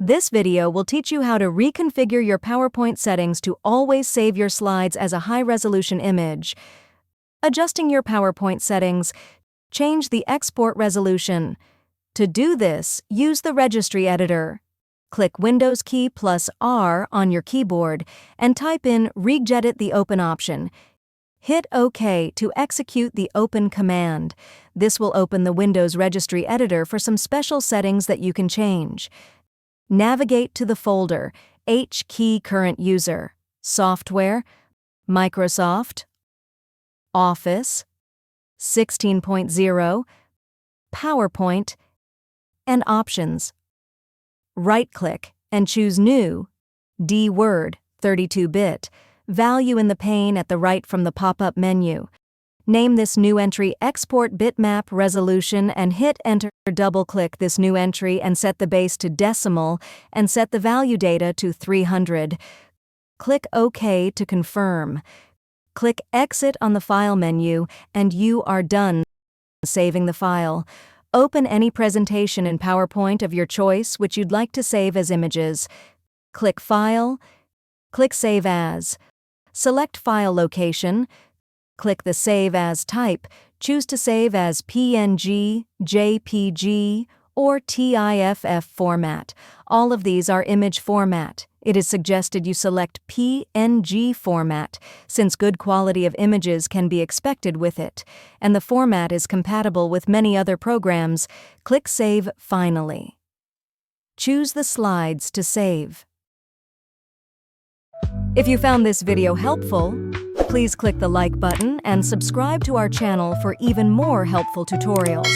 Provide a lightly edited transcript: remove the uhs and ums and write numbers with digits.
This video will teach you how to reconfigure your PowerPoint settings to always save your slides as a high-resolution image. Adjusting your PowerPoint settings, change the export resolution. To do this, use the registry editor. Click Windows key plus R on your keyboard and type in regedit the open option. Hit OK to execute the open command. This will open the Windows registry editor for some special settings that you can change. Navigate to the folder H key current user, Software, Microsoft, Office, 16.0, PowerPoint, and Options. Right-click and choose New, D-Word, 32-bit, value in the pane at the right from the pop-up menu. Name this new entry Export Bitmap Resolution and hit Enter. Double-click this new entry and set the base to decimal and set the value data to 300. Click OK to confirm. Click Exit on the File menu and you are done saving the file. Open any presentation in PowerPoint of your choice which you'd like to save as images. Click File. Click Save As. Select File Location. Click the Save As type. Choose to save as PNG, JPG, or TIFF format. All of these are image format. It is suggested you select PNG format, since good quality of images can be expected with it, and the format is compatible with many other programs. Click Save finally. Choose the slides to save. If you found this video helpful, please click the like button and subscribe to our channel for even more helpful tutorials.